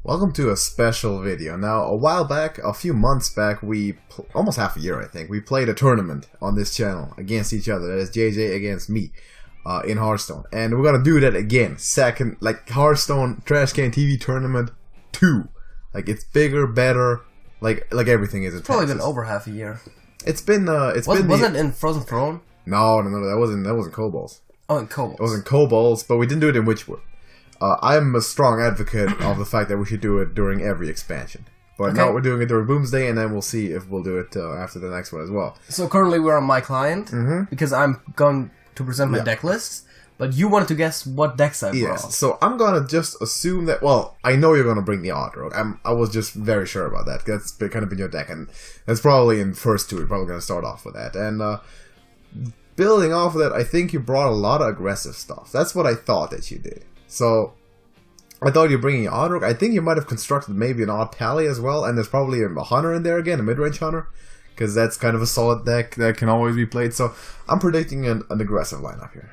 Welcome to a special video. Now, a while back, a few months back, almost half a year I think, we played a tournament on this channel against each other. That is JJ against me in Hearthstone. And we're gonna do that again. Second, like Hearthstone TrashcanTV Tournament 2. Like, it's bigger, better, like everything is. It's probably been over half a year. It's been, wasn't it in Frozen Throne? No, that wasn't Kobolds. Oh, in Kobolds. It wasn't Kobolds, but we didn't do it in Witchwood. I'm a strong advocate of the fact that we should do it during every expansion. But now we're doing it during Boomsday, and then we'll see if we'll do it after the next one as well. So currently we're on my client, because I'm going to present my deck lists, but you wanted to guess what decks I brought. Yes, so I'm going to just assume that, well, I know you're going to bring the Odd Rogue. I was just very sure about that. That's kind of been your deck, and that's probably in first two. You're probably going to start off with that. And building off of that, I think you brought a lot of aggressive stuff. That's what I thought that you did. So, I thought you were bringing Odd Rogue. I think you might have constructed maybe an Odd Pally as well, and there's probably a Hunter in there again, a Midrange Hunter, because that's kind of a solid deck that can always be played. So, I'm predicting an aggressive lineup here.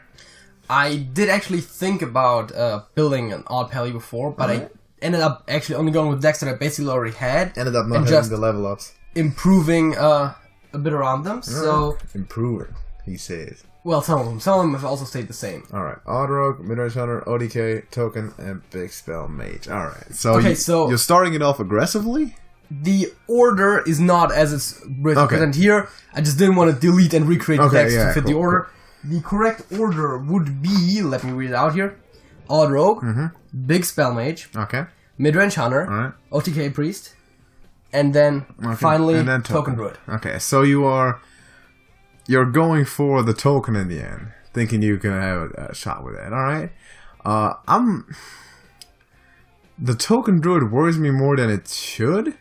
I did actually think about building an Odd Pally before, but I ended up actually only going with decks that I basically already had. Ended up not having the level ups. Improving a bit around them, so... Improving, he says. Well, some of them have also stayed the same. Alright, Odd Rogue, Midrange Hunter, OTK, Token, and Big Spell Mage. Alright, so, you're starting it off aggressively? The order is not as it's presented here. I just didn't want to delete and recreate the text to fit the order. Cool. The correct order would be, let me read it out here, Odd Rogue, Big Spell Mage, Midrange Hunter, OTK Priest, and then finally Token Druid. Okay, so you're going for the token in the end, thinking you can have a shot with it. All right, the Token Druid worries me more than it should,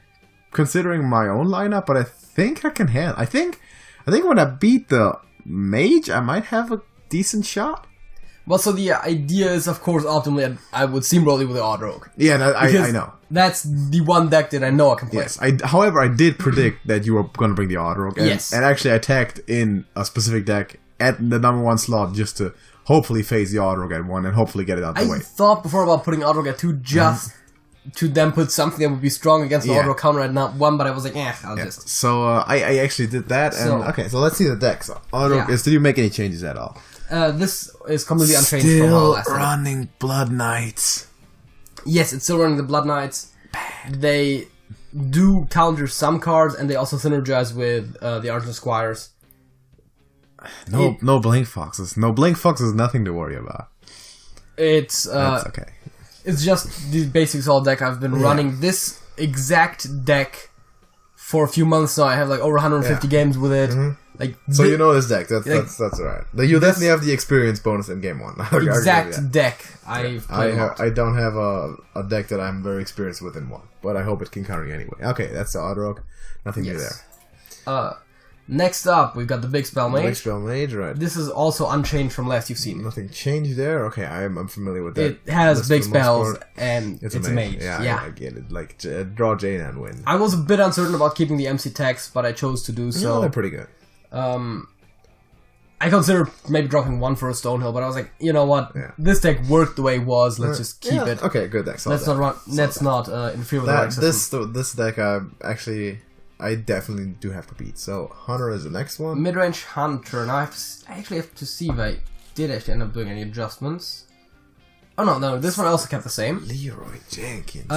considering my own lineup. But I think I can handle. I think when I beat the Mage, I might have a decent shot. Well, so the idea is, of course, optimally, I would steamroll it with the Odd Rogue. Yeah, I know. That's the one deck that I know I can play. Yes, however, I did predict that you were going to bring the Odd Rogue. And, and actually, I tagged in a specific deck at the #1 slot just to hopefully face the Odd Rogue at 1 and hopefully get it out the way. I thought before about putting Odd Rogue at 2 just to then put something that would be strong against the Odd Rogue counter at #1, but I was like, I'll just... So, I actually did that, and okay, so let's see the deck. So, Odd Rogue, did you make any changes at all? This is completely unchanged from how last time. Still running Blood Knights. Yes, it's still running the Blood Knights. They do counter some cards, and they also synergize with the Argent Squires. No Blink Foxes. No Blink Foxes, nothing to worry about. It's that's okay. It's just the basics all deck. I've been running this exact deck for a few months now. I have like over 150 games with it. Like, so you know this deck. That's alright. You definitely have the experience bonus in game 1. Exact deck. I don't have a deck that I'm very experienced with in 1, but I hope it can counter you anyway. Okay, that's the Odd Rogue. Nothing new there. Next up, we've got the Big Spell Mage. Big Spell Mage, right. This is also unchanged from last you've seen. Nothing changed there? Okay, I'm familiar with that. It has big spells, and it's a mage. Yeah, I get it. Like, draw Jaina and win. I was a bit uncertain about keeping the MC text, but I chose to do so. No, they're pretty good. I considered maybe dropping 1 for a Stonehill, but I was like, you know what? This deck worked the way it was. Let's just keep it. Okay, good deck. Let's not interfere with the deck system. This deck, I definitely do have to beat. So Hunter is the next one. Midrange Hunter. Now I actually have to see if I did actually end up doing any adjustments. Oh no, this one also kept the same. Leroy Jenkins.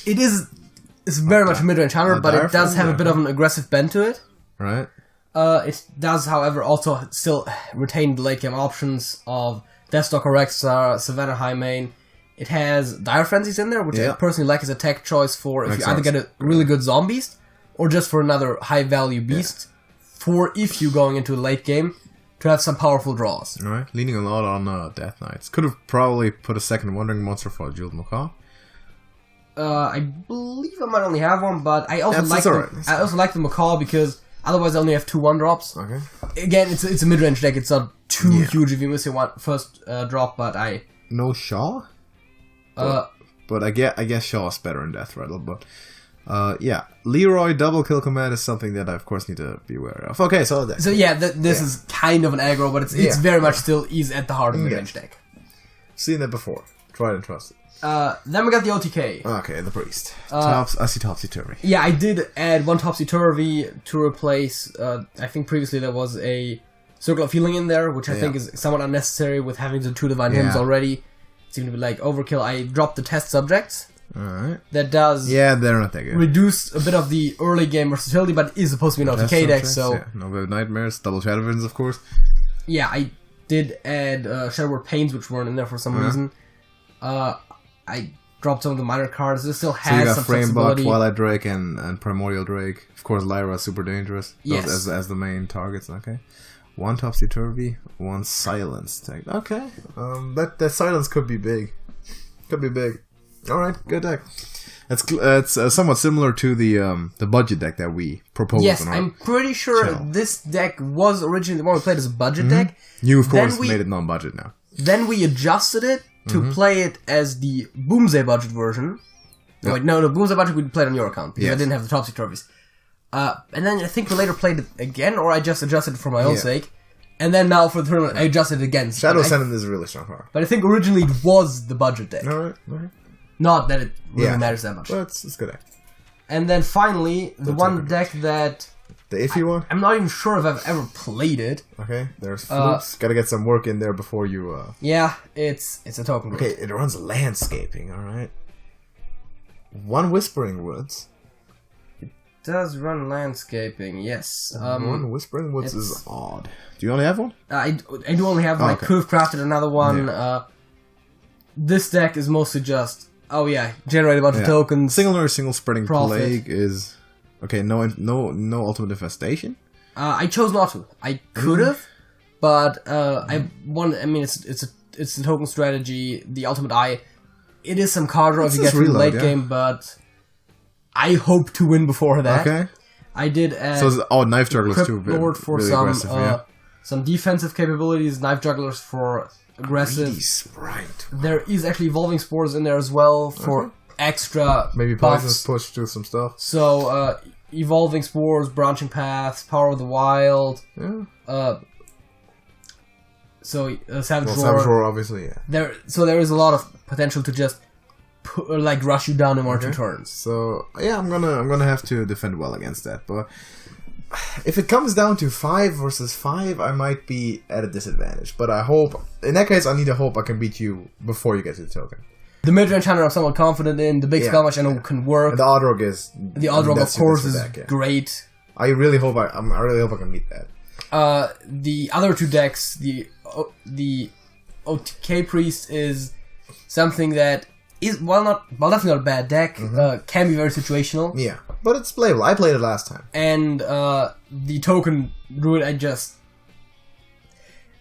It's very much a Midrange Hunter, but it does have a bit of an aggressive bend to it. Right. It does, however, also still retain the late game options of Deathstalker Rexar, Savannah Highmane. It has Dire Frenzies in there, which I personally like as a tech choice for if you either get a really good Zombies or just for another high value beast for if you going into a late game to have some powerful draws. Alright, leaning a lot on Death Knights. Could have probably put a second Wandering Monster for Jeweled Macaw. I believe I might only have one, but I also like the Macaw because otherwise I only have 2 1-drops. Okay. Again, it's a mid-range deck. It's not too huge if you miss your first drop, but no Shaw? But I guess Shaw is better in Death Rattle, but Leroy double kill command is something that I of course need to be aware of. Okay, so this is kind of an aggro, but it's very much still is at the heart of the mid-range deck. Seen that before. Tried and trusted. Then we got the OTK. Okay, the Priest. I see Topsy-Turvy. Yeah, I did add one Topsy-Turvy to replace, I think previously there was a Circle of Healing in there, which I think is somewhat unnecessary with having the 2 Divine Hymns already. It seemed to be like overkill. I dropped the Test Subjects. Alright. That does... Yeah, they're not that good. Reduce a bit of the early game versatility, but it is supposed to be an OTK deck, so... Yeah. No bit of Nightmares, double Shadow Visions, of course. Yeah, I did add Shadow Word Pains, which weren't in there for some reason. I dropped some of the minor cards. It still has some flexibility. Framebot, Twilight Drake, and Primordial Drake. Of course, Lyra is super dangerous. Yes. As the main targets, okay. 1 Topsy-Turvy, 1 Silence tag. Okay. That Silence could be big. Could be big. Alright, good deck. It's somewhat similar to the budget deck that we proposed. Yes, I'm pretty sure this deck was originally the one we played as a budget deck. You, of course, made it non-budget now. Then we adjusted it to play it as the Boomsday budget version. Yep. Wait, no, the Boomsday budget we played on your account because I didn't have the Topsy-Turvies. And then I think we later played it again, or I just adjusted it for my own sake. And then now for the tournament, I adjusted it again. Shadow Ascendant is a really strong card. But I think originally it was the budget deck. Alright. Not that it really matters that much. But it's good deck. And then finally, the one deck that... The iffy one? I'm not even sure if I've ever played it. Okay, there's Flukes. Gotta get some work in there before you... Yeah, it's a token. Okay, it runs landscaping, alright. 1 Whispering Woods. It does run landscaping, yes. 1 Whispering Woods is odd. Do you only have one? I do only have one. I could have crafted another one. Yeah. This deck is mostly just... Oh yeah, generate a bunch of tokens. Single Spreading Plague is... Okay, no Ultimate Infestation? I chose not to. I could have, but I mean, it's a token strategy. The Ultimate Eye, it is some card draw if you get to the late game, but I hope to win before that. Okay. I did add Knife Jugglers too. Lord for really some defensive capabilities. Knife Jugglers for aggressive. Sprite. There is actually Evolving Spores in there as well for extra maybe Poisonous Push to some stuff. So Evolving Spores, Branching Paths, Power of the Wild. Yeah. Savage Roar, obviously, yeah. There is a lot of potential to just rush you down in 1 or 2 turns. So yeah, I'm gonna have to defend well against that. But if it comes down to 5 versus 5, I might be at a disadvantage. But I hope, in that case, I need to hope I can beat you before you get to the token. The Midrange Hunter I'm somewhat confident in. The big Spell Mage I know can work. And the Odrog is... The Odrog, of course, is great. I really hope I can beat that. The other 2 decks, the OTK Priest is something that is, definitely not a bad deck. Can be very situational. Yeah, but it's playable. I played it last time. And the Token Druid, I just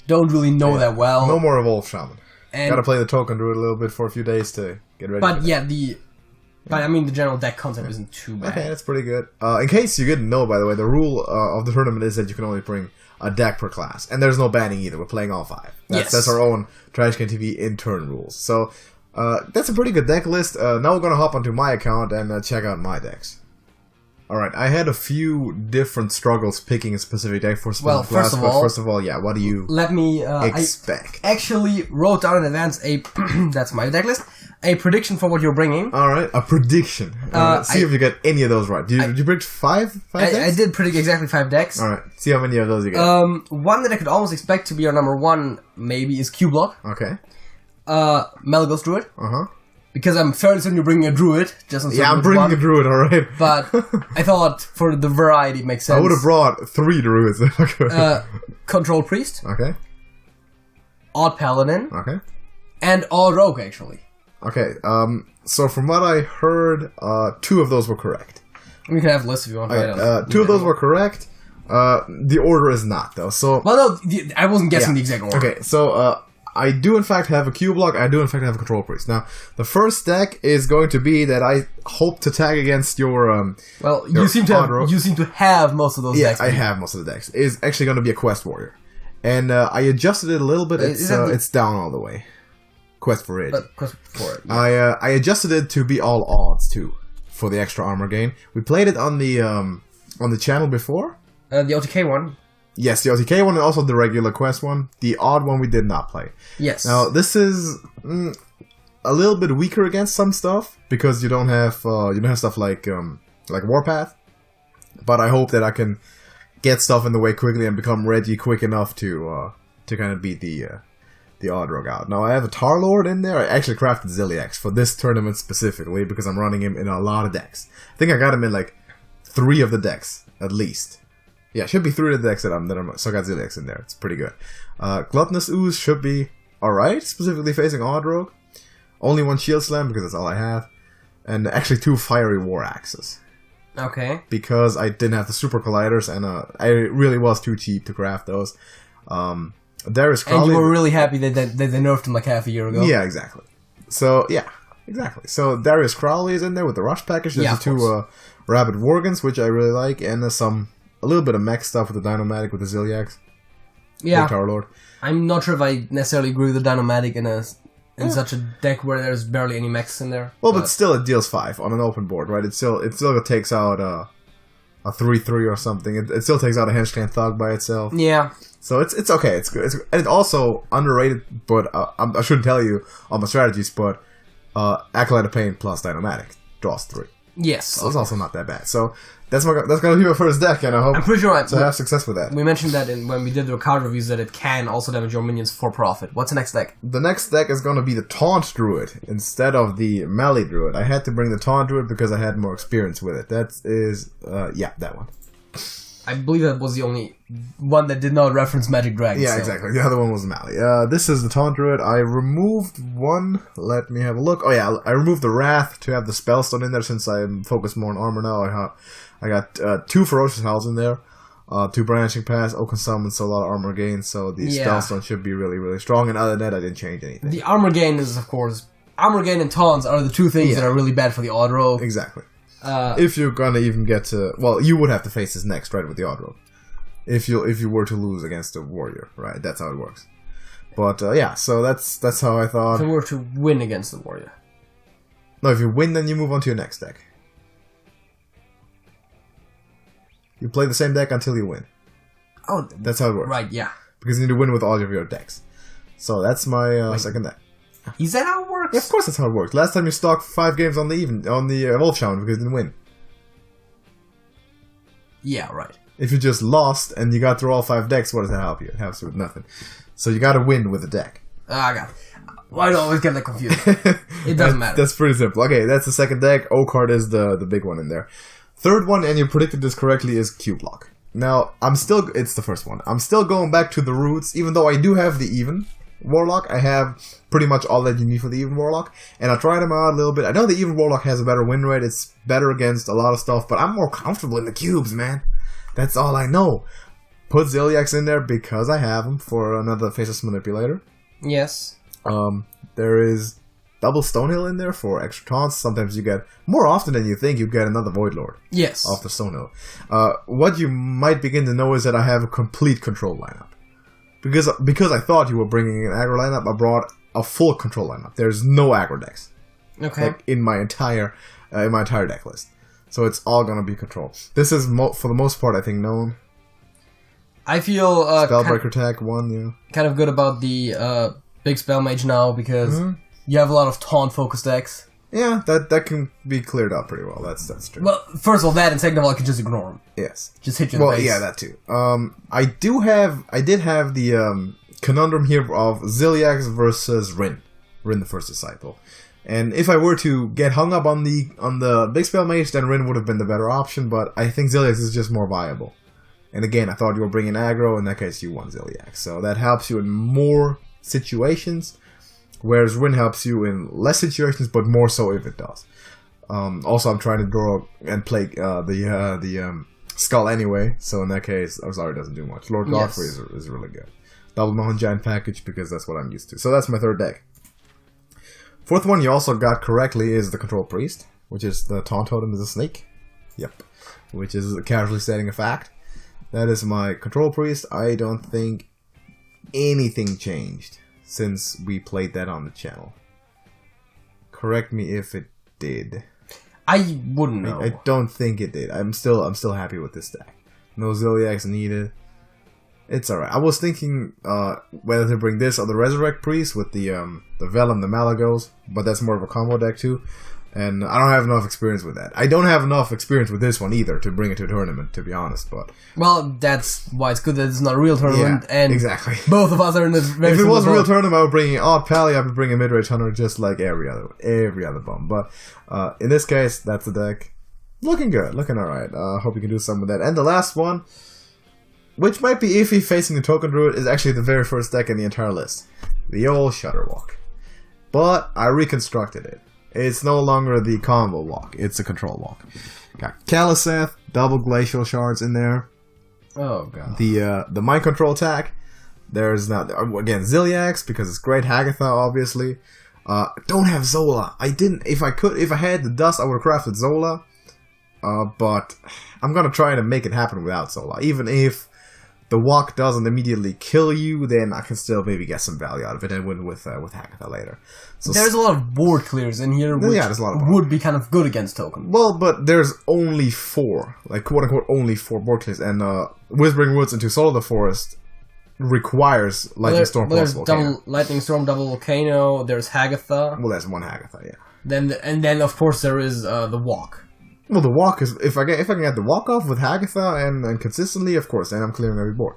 don't really know that well. No more Evolve Shaman. Gotta play the Token Druid a little bit for a few days to get ready. But yeah, the general deck concept isn't too bad. Okay, that's pretty good. In case you didn't know, by the way, the rule of the tournament is that you can only bring a deck per class, and there's no banning either. We're playing all 5. That's our own TrashcanTV intern rules. So that's a pretty good deck list. Now we're gonna hop onto my account and check out my decks. Alright, I had a few different struggles picking a specific deck for specific class. First of all, yeah, what do you expect? I actually wrote down in advance that's my deck list, a prediction for what you're bringing. Alright, a prediction. See if you get any of those right. Did you predict 5 decks? I did predict exactly 5 decks. Alright, see how many of those you get. One that I could almost expect to be our number 1, maybe, is Q-Block. Okay. Malygos Druid. Because I'm fairly certain you're bringing a Druid. I'm bringing a Druid, alright. But I thought for the variety it makes sense. I would have brought 3 Druids. Control Priest. Okay. Odd Paladin. Okay. And Odd Rogue, actually. Okay, so from what I heard, 2 of those were correct. We can have a list if you want. Okay, 2 of those were correct. The order is not, though. So, well, no, I wasn't guessing the exact order. Okay, so I do in fact have a Q-Block, I do in fact have a Control Priest. Now, the first deck is going to be that I hope to tag against your you seem to have most of those decks. Yeah, I have most of the decks. It's actually going to be a Quest Warrior. And I adjusted it a little bit, it's down all the way. Quest for it. Yeah. I adjusted it to be all odds, too, for the extra armor gain. We played it on the channel before. The OTK one. Yes, the OTK one and also the regular quest one. The odd one we did not play. Yes. Now, this is a little bit weaker against some stuff because you don't have stuff like Warpath. But I hope that I can get stuff in the way quickly and become ready quick enough to kind of beat the Odd Rogue out. Now I have a Tar Lord in there. I actually crafted Ziliax for this tournament specifically because I'm running him in a lot of decks. I think I got him in like 3 of the decks at least. Yeah, it should be 3 of the decks that I'm so I got Ziliax in there. It's pretty good. Gluttonous Ooze should be alright, specifically facing Odd Rogue. Only 1 Shield Slam because that's all I have. And actually 2 Fiery War Axes. Okay. Because I didn't have the Super Colliders and I really was too cheap to craft those. Darius Crowley. And you were really happy that they nerfed him like half a year ago. Yeah, exactly. So, yeah, exactly. So Darius Crowley is in there with the Rush package. There's the 2 Rabid Worgans, which I really like, and a little bit of mech stuff with the Dynomatic with the Ziliax. Yeah. The Tower Lord. I'm not sure if I necessarily agree with the Dynomatic in such a deck where there's barely any mechs in there. Well, but still it deals 5 on an open board, right? It still takes out a 3/3 or something. It still takes out a Henchclan Thug by itself. Yeah. So it's okay. It's good. And it's also underrated, but I shouldn't tell you all my strategies, but Acolyte of Pain plus Dynomatic draws 3. Yes. So it's also not that bad. So that's gonna be my first deck, and I hope I'm pretty sure to have success with that. We mentioned that when we did the card reviews that it can also damage your minions for profit. What's the next deck? The next deck is gonna be the Taunt Druid instead of the Melee Druid. I had to bring the Taunt Druid because I had more experience with it. That is, that one. I believe that was the only one that did not reference Magic Dragon. Yeah, exactly. The other one was Melee. This is the Taunt Druid. I removed one. Let me have a look. Oh yeah, I removed the Wrath to have the Spellstone in there since I'm focused more on armor now. I got 2 Ferocious Howls in there, 2 Branching Paths, Oaken Summon, so a lot of armor gain. So the Spellstone should be really, really strong. And other than that, I didn't change anything. The armor gain is, of course, armor gain and taunts are the 2 things that are really bad for the Odd Rogue. Exactly. If you're gonna even get to, well, you would have to face this next, right, with the Odd Rogue. If you were to lose against a warrior, right? That's how it works. But so that's how I thought. If you were to win against the warrior. No, if you win, then you move on to your next deck. You play the same deck until you win. Oh, that's how it works. Right, yeah. Because you need to win with all of your decks. So that's my second deck. Is that how it works? Yeah, of course that's how it works. Last time you stalked 5 games on the Wolf Shaman because you didn't win. Yeah, right. If you just lost and you got through all 5 decks, what does that help you? It helps you with nothing. So you got to win with a deck. I got it. Why do I always get that confused? It doesn't matter. That's pretty simple. Okay, that's the second deck. O-Card is the big one in there. Third one, and you predicted this correctly, is Q-Block. Now, it's the first one. I'm still going back to the roots, even though I do have the Even Warlock. I have pretty much all that you need for the Even Warlock, and I tried them out a little bit. I know the Even Warlock has a better win rate. It's better against a lot of stuff, but I'm more comfortable in the cubes, man. That's all I know. Put Ziliax in there because I have him for another Faceless Manipulator. Yes. There is double Stonehill in there for extra taunts. Sometimes you get, more often than you think, you get another Void Lord. Yes. Off the Stonehill. What you might begin to know is that I have a complete control lineup. Because I thought you were bringing an aggro lineup, I brought a full control lineup. There's no aggro decks. Okay. Like in my entire deck list. So it's all gonna be control. This is for the most part, I think, known. I feel Spellbreaker tag 1, yeah. Kind of good about the big Spell Mage now because you have a lot of taunt focused decks. Yeah, that can be cleared up pretty well. That's true. Well, first of all, that, and second of all, I can just ignore them. Yes. Just hit you in the face. Well, yeah, that too. I did have the conundrum here of Ziliax versus Rin the First Disciple. And if I were to get hung up on the big Spell Mage, then Rin would have been the better option, but I think Ziliax is just more viable. And again, I thought you were bringing aggro, in that case you won Ziliax. So that helps you in more situations, whereas Rin helps you in less situations, but more so if it does. Also, I'm trying to draw and play the Skull anyway, so in that case, Ozari doesn't do much. Lord Godfrey is really good. Double Mountain Giant package, because that's what I'm used to. So that's my third deck. Fourth one you also got correctly is the Control Priest, which is the Taunt Totem is a snake. Yep. Which is casually stating a fact. That is my Control Priest. I don't think anything changed since we played that on the channel. Correct me if it did. I wouldn't know. I don't think it did. I'm still happy with this deck. No Ziliax needed. It's alright. I was thinking whether to bring this or the Resurrect Priest with the Velen, the Malagos, but that's more of a combo deck too. And I don't have enough experience with that. I don't have enough experience with this one either to bring it to a tournament, to be honest. But well, that's why it's good that it's not a real tournament. Yeah, and exactly. Both of us are in this. If it was a real tournament, I would bring Odd Pally. I would bring a Midrange Hunter just like every other bum. But in this case, that's the deck. Looking good, looking alright. Hope you can do something with that. And the last one, which might be iffy facing the Token Druid, is actually the very first deck in the entire list. The old Shudderwalk. But I reconstructed it. It's no longer the combo walk, it's a control walk. Got Caliseth, double Glacial Shards in there. Oh god. The Mind Control attack. There's now, again, Zilliax, because it's great. Hagatha, obviously. Don't have Zola. I didn't, if I had the dust, I would have crafted Zola. But I'm gonna try to make it happen without Zola. Even if the walk doesn't immediately kill you, then I can still maybe get some value out of it and win with Hagatha later. So there's a lot of board clears in here, which there's a lot of would be kind of good against token. Well, but there's only 4, like quote-unquote only 4 board clears, and Whispering Woods into Soul of the Forest requires Lightning Storm plus Volcano. Double Lightning Storm, double Volcano, there's Hagatha. Well, there's one Hagatha, yeah. Then of course there is the walk. Well, the walk is, if I can get the walk off with Hagatha and consistently, of course, then I'm clearing every board.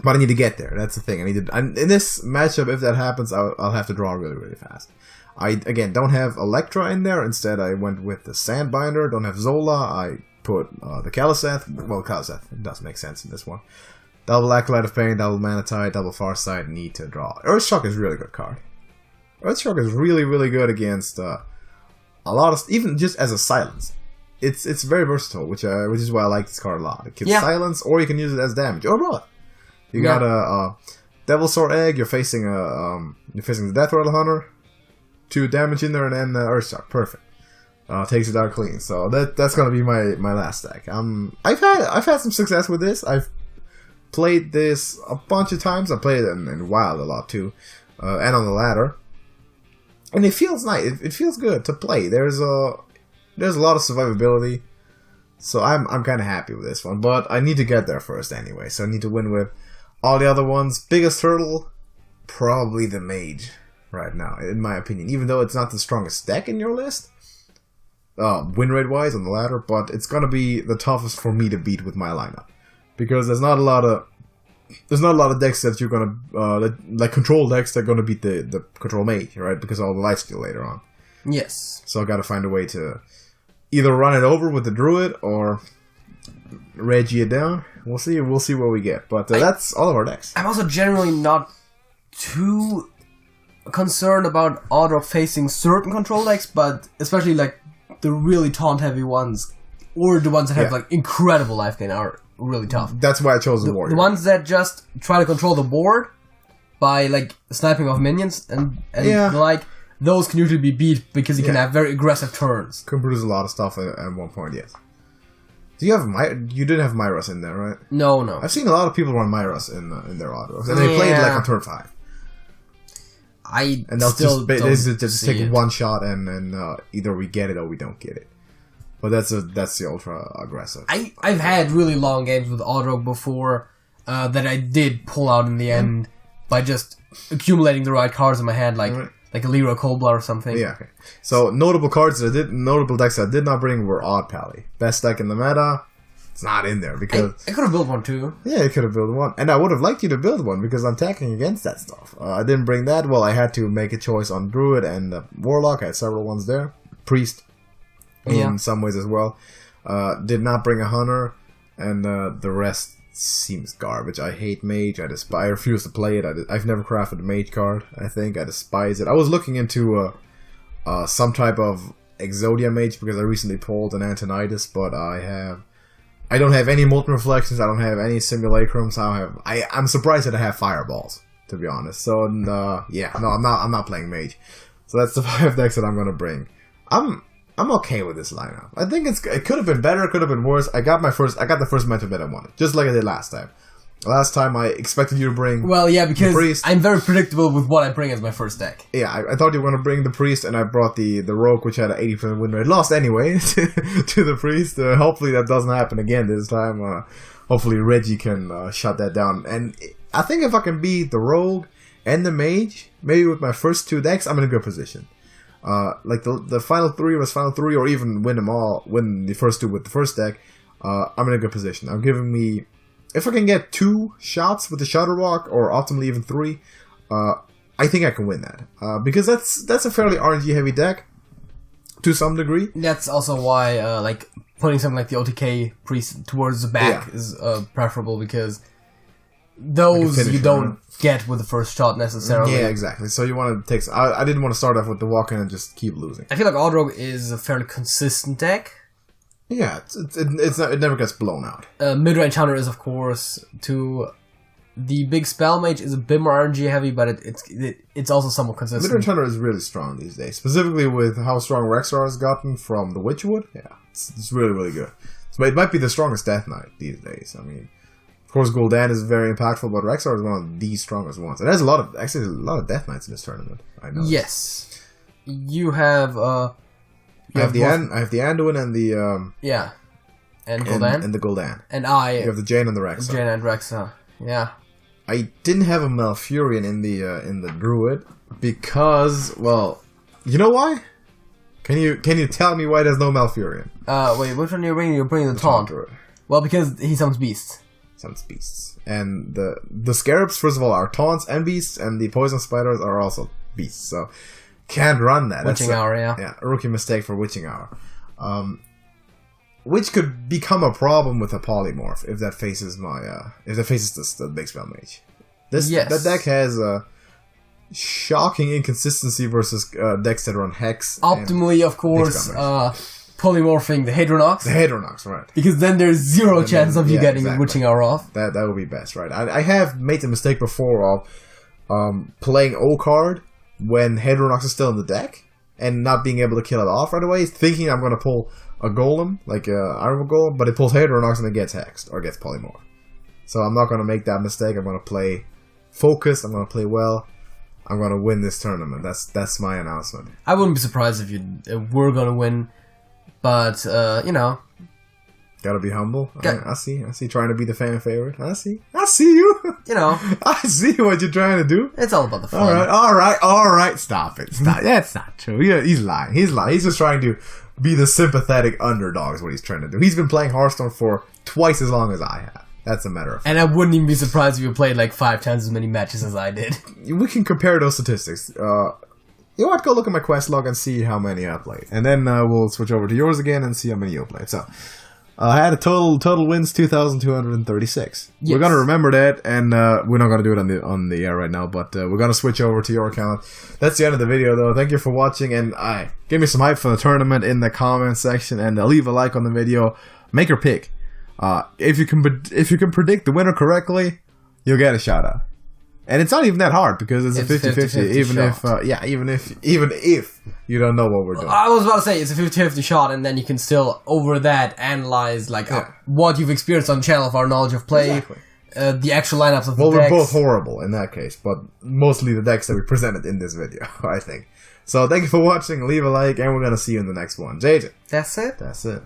But I need to get there. That's the thing. In this matchup, if that happens, I'll have to draw really, really fast. I, again, don't have Electra in there. Instead, I went with the Sandbinder. Don't have Zola. I put the Caliseth. Well, Caliseth. It does make sense in this one. Double Acolyte of Pain, double Manatide, double Farsight. Need to draw. Earthshock is a really good card. Earthshock is really, really good against a lot of, even just as a silence. It's very versatile, which is why I like this card a lot. It can silence, or you can use it as damage, or both. You got a Devil Sword Egg. You're facing the Death Rattle Hunter, 2 damage in there, and then Earthshock. Perfect. Takes it out clean. So that's gonna be my last deck. I've had some success with this. I've played this a bunch of times. I played it in Wild a lot too, and on the ladder. And it feels nice. It feels good to play. There's a lot of survivability, so I'm kind of happy with this one. But I need to get there first anyway. So I need to win with all the other ones. Biggest hurdle, probably the Mage right now, in my opinion. Even though it's not the strongest deck in your list, win rate wise on the ladder, but it's gonna be the toughest for me to beat with my lineup, because there's not a lot of decks that you're gonna like control decks that are gonna beat the control mage, right? Because of all the lifesteal later on. Yes. So I gotta find a way to either run it over with the druid or Reggie it down. We'll see what we get. But that's all of our decks. I'm also generally not too concerned about auto facing certain control decks, but especially like the really taunt heavy ones, or the ones that have like incredible life gain are really tough. That's why I chose the warrior. The ones that just try to control the board by like sniping off minions and like those can usually be beat because you can have very aggressive turns. Can produce a lot of stuff at one point. Yes. Do you have you didn't have Myros in there, right? No. I've seen a lot of people run Myros in their autos, and they play it like on turn 5. And they'll just take one shot, and either we get it or we don't get it. But that's the ultra aggressive. I've had really long games with auto before that I did pull out in the end by just accumulating the right cards in my hand, like a Leroy Coldblood or something. Yeah. Okay. So notable decks that I did not bring were Odd Pally. Best deck in the meta. It's not in there because I could have built one too. Yeah, you could have built one, and I would have liked you to build one because I'm attacking against that stuff. I didn't bring that. Well, I had to make a choice on Druid and Warlock. I had several ones there. Priest. In some ways as well. Did not bring a Hunter, and the rest seems garbage. I hate Mage. I refuse to play it. I've never crafted a Mage card. I despise it. I was looking into some type of Exodia Mage because I recently pulled an Antonidas, but I don't have any Molten Reflections. I don't have any Simulacrums. I'm surprised that I have Fireballs, to be honest. So I'm not playing Mage. So that's the 5 decks that I'm gonna bring. I'm okay with this lineup. I think it could have been better, it could have been worse. I got the first matchup that I wanted, just like I did last time. Last time I expected you to bring because the Priest. I'm very predictable with what I bring as my first deck. Yeah, I thought you were going to bring the Priest, and I brought the Rogue, which had an 80% win rate. Lost anyway to the Priest. Hopefully that doesn't happen again this time. Hopefully Reggie can shut that down. And I think if I can beat the Rogue and the Mage, maybe with my first 2 decks, I'm in a good position. Like the final 3 was final 3, or even win them all, win the first 2 with the first deck, I'm in a good position. I'm giving me... If I can get 2 shots with the Shutterwalk, or optimally even 3, I think I can win that. Because that's a fairly RNG heavy deck, to some degree. That's also why, like, putting something like the OTK Priest towards the back is preferable, because those you don't get with the first shot necessarily. Yeah, exactly. So you want to take... I didn't want to start off with the walk-in and just keep losing. I feel like Odrogue is a fairly consistent deck. Yeah, it never gets blown out. Midrange Hunter is, of course, the big Spell Mage is a bit more RNG heavy, but it's also somewhat consistent. Midrange Hunter is really strong these days, specifically with how strong Rexxar has gotten from the Witchwood. Yeah, it's really, really good. So it might be the strongest Death Knight these days. I mean, of course, Gul'dan is very impactful, but Rexxar is one of the strongest ones. And there's a lot of Death Knights in this tournament. I know. Yes, you have. I have the Anduin and the and Gul'dan and the Gul'dan. And you have the Jaina and the Rexxar. Jaina and Rexxar. Yeah. I didn't have a Malfurion in the Druid because, well, you know why? Can you tell me why there's no Malfurion? Wait, which one are you bringing? You're bringing the Taunt Druid. Well, because he summons beasts. Summons beasts, and the Scarabs, first of all, are taunts and beasts, and the Poison Spiders are also beasts. So. Can't run that. Witching Hour, yeah. Yeah, a rookie mistake for Witching Hour. Which could become a problem with a Polymorph if that faces the big Spell Mage. That deck has a shocking inconsistency versus decks that run Hex. Optimally, of course, polymorphing the Hadronox. The Hadronox, right. Because then there's zero chance of you getting a Witching Hour off. That would be best, right. I have made the mistake before of playing O-Card when Hadronox is still in the deck, and not being able to kill it off right away, thinking I'm going to pull a Golem, like Iron Golem, but it pulls Hadronox and it gets Hexed, or gets Polymorph. So I'm not going to make that mistake. I'm going to play focused, I'm going to play well, I'm going to win this tournament. That's my announcement. I wouldn't be surprised if you were going to win, but, you know. Gotta be humble. I see, trying to be the fan favorite. I see you. You know. I see what you're trying to do. It's all about the fun. All right. Stop it. That's not true. Yeah, he's lying. He's just trying to be the sympathetic underdog is what he's trying to do. He's been playing Hearthstone for twice as long as I have. That's a matter of fact. And I wouldn't even be surprised if you played like 5 times as many matches as I did. We can compare those statistics. You know what? Go look at my quest log and see how many I played. And then we'll switch over to yours again and see how many you played. So... I had a total wins 2,236. Yes. We're gonna remember that, and we're not gonna do it on the air right now. But we're gonna switch over to your account. That's the end of the video, though. Thank you for watching, and give me some hype for the tournament in the comment section, and leave a like on the video. Make your pick. If you can predict the winner correctly, you'll get a shout out. And it's not even that hard because it's a 50-50, even if you don't know what we're doing. I was about to say it's a 50-50 shot, and then you can still over that analyze what you've experienced on the channel of our knowledge of play, exactly. The actual lineups of the decks. Well, we're both horrible in that case, but mostly the decks that we presented in this video, I think. So thank you for watching. Leave a like, and we're gonna see you in the next one. JJ. That's it. That's it.